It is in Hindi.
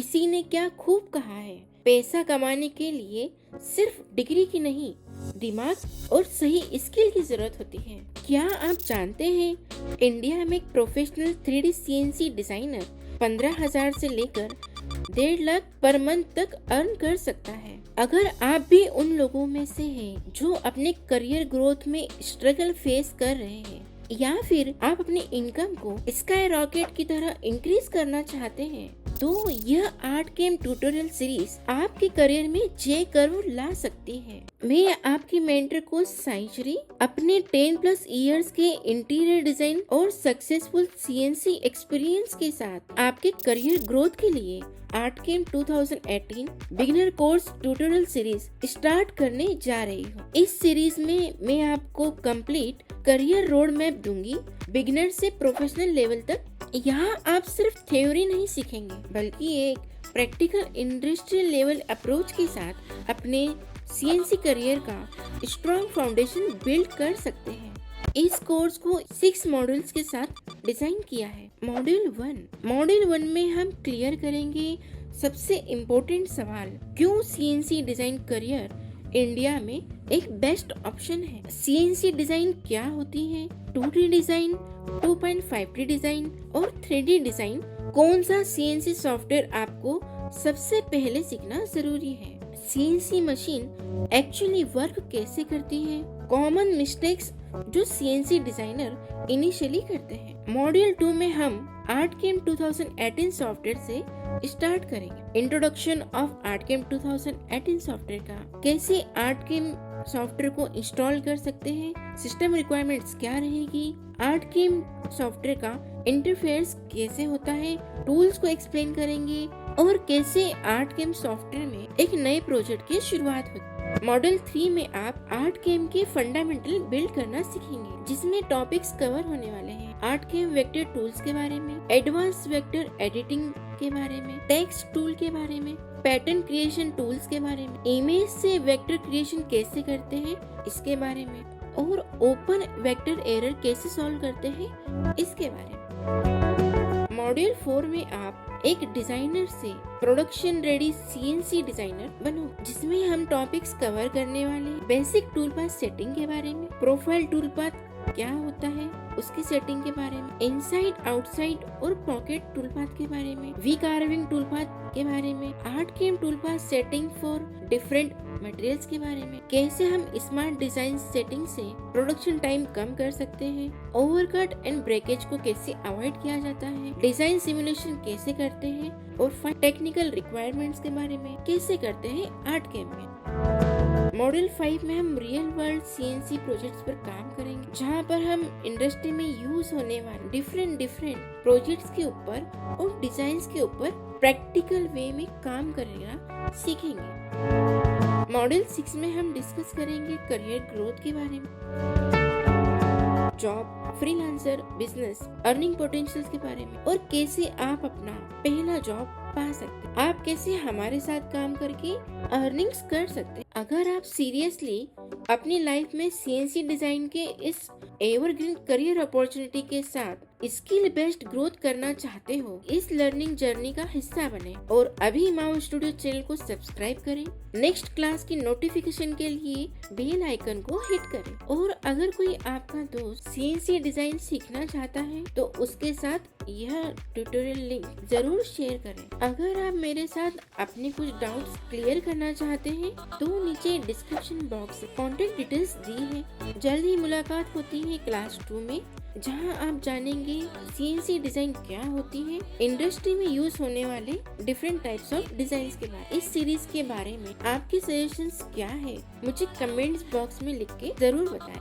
किसी ने क्या खूब कहा है, पैसा कमाने के लिए सिर्फ डिग्री की नहीं, दिमाग और सही स्किल की जरूरत होती है। क्या आप जानते हैं इंडिया में एक प्रोफेशनल 3D CNC डिजाइनर 15,000 से लेकर 1.5 लाख पर मंथ तक अर्न कर सकता है। अगर आप भी उन लोगों में से हैं जो अपने करियर ग्रोथ में स्ट्रगल फेस कर रहे हैं, या फिर आप अपनी इनकम को स्काई रॉकेट की तरह इंक्रीज करना चाहते हैं, तो यह आर्ट कैम ट्यूटोरियल सीरीज आपके करियर में जे कर्व ला सकती है। मैं आपकी मेंटर को साइंचरी अपने 10+ इयर्स के इंटीरियर डिजाइन और सक्सेसफुल CNC एक्सपीरियंस के साथ आपके करियर ग्रोथ के लिए ArtCAM 2018 beginner course tutorial series start करने जा रही हूँ। इस सीरीज में मैं आपको कंप्लीट करियर रोड मैप दूंगी, बिगिनर से प्रोफेशनल लेवल तक। यहाँ आप सिर्फ थ्योरी नहीं सीखेंगे, बल्कि एक प्रैक्टिकल इंडस्ट्रियल लेवल अप्रोच के साथ अपने CNC करियर का स्ट्रॉन्ग फाउंडेशन बिल्ड कर सकते हैं। इस कोर्स को 6 मॉड्यूल्स के साथ डिजाइन किया है। मॉड्यूल 1 में हम क्लियर करेंगे सबसे इम्पोर्टेंट सवाल, क्यों CNC डिजाइन करियर इंडिया में एक बेस्ट ऑप्शन है। CNC डिजाइन क्या होती है, 2D डिजाइन, 2.5D डिजाइन और 3D डिजाइन, कौन सा CNC सॉफ्टवेयर आपको सबसे पहले सीखना जरूरी है, CNC मशीन एक्चुअली वर्क कैसे करती है, कॉमन मिस्टेक्स जो CNC डिजाइनर इनिशियली करते हैं। मॉड्यूल 2 में हम आर्ट कैम 2018 सॉफ्टवेयर से स्टार्ट करेंगे। Introduction of ArtCAM 2018 software का, कैसे आर्ट कैम सॉफ्टवेयर को इंस्टॉल कर सकते हैं, सिस्टम रिक्वायरमेंट्स क्या रहेगी, आर्ट कैम सॉफ्टवेयर का इंटरफेस कैसे होता है, टूल्स को एक्सप्लेन करेंगे और कैसे आर्ट कैम सॉफ्टवेयर में एक नए प्रोजेक्ट की शुरुआत होती है। मॉड्यूल 3 में आप आर्ट कैम के फंडामेंटल बिल्ड करना सीखेंगे, जिसमें टॉपिक्स कवर होने वाले हैं आर्ट कैम वेक्टर टूल्स के बारे में, एडवांस वेक्टर एडिटिंग के बारे में, टेक्स्ट टूल के बारे में, पैटर्न क्रिएशन टूल्स के बारे में, इमेज से वेक्टर क्रिएशन कैसे करते हैं इसके बारे में, और ओपन वेक्टर एरर कैसे सॉल्व करते हैं इसके बारे में। मॉड्यूल 4 में आप एक डिजाइनर से प्रोडक्शन रेडी CNC डिजाइनर बनो, जिसमें हम टॉपिक्स कवर करने वाले बेसिक टूल पाथ सेटिंग के बारे में, प्रोफाइल टूल पाथ क्या होता है उसकी सेटिंग के बारे में, इनसाइड आउटसाइड और पॉकेट टूल पाथ के बारे में, वी कार्विंग टूल पाथ के बारे में, ArtCAM tool path setting for different materials के बारे में, कैसे हम स्मार्ट डिजाइन सेटिंग से प्रोडक्शन टाइम कम कर सकते हैं, ओवरकट एंड ब्रेकेज को कैसे अवॉइड किया जाता है, डिजाइन सिमुलेशन कैसे करते हैं और टेक्निकल रिक्वायरमेंट्स के बारे में कैसे करते हैं आर्ट कैम में। मॉड्यूल 5 में हम रियल वर्ल्ड CNC प्रोजेक्ट्स पर काम करेंगे, जहां पर हम इंडस्ट्री में यूज होने वाले डिफरेंट प्रोजेक्ट्स के ऊपर और डिजाइन्स के ऊपर प्रैक्टिकल वे में काम करना सीखेंगे। मॉड्यूल 6 में हम डिस्कस करेंगे करियर ग्रोथ के बारे में, job, freelancer, business, earning potentials के बारे में, और कैसे आप अपना पहला जॉब पा सकते हैं, आप कैसे हमारे साथ काम करके अर्निंग्स कर सकते हैं। अगर आप सीरियसली अपनी लाइफ में CNC डिजाइन के इस एवरग्रीन करियर अपॉर्चुनिटी के साथ स्किल बेस्ड ग्रोथ करना चाहते हो, इस लर्निंग जर्नी का हिस्सा बने और अभी माओ स्टूडियो चैनल को सब्सक्राइब करें। नेक्स्ट क्लास की नोटिफिकेशन के लिए बेल आइकन को हिट करें, और अगर कोई आपका दोस्त CNC डिजाइन सीखना चाहता है तो उसके साथ यह ट्यूटोरियल लिंक जरूर शेयर करें। अगर आप मेरे साथ अपने कुछ डाउट्स क्लियर करना चाहते हैं तो नीचे डिस्क्रिप्शन बॉक्स में कॉन्टेक्ट डिटेल्स दी है। जल्द ही मुलाकात होती है क्लास 2 में, जहां आप जानेंगे CNC डिजाइन क्या होती है, इंडस्ट्री में यूज होने वाले डिफरेंट टाइप्स ऑफ डिजाइन के बारे में। इस सीरीज के बारे में आपके सजेशंस क्या है, मुझे कमेंट्स बॉक्स में लिख के जरूर बताएं।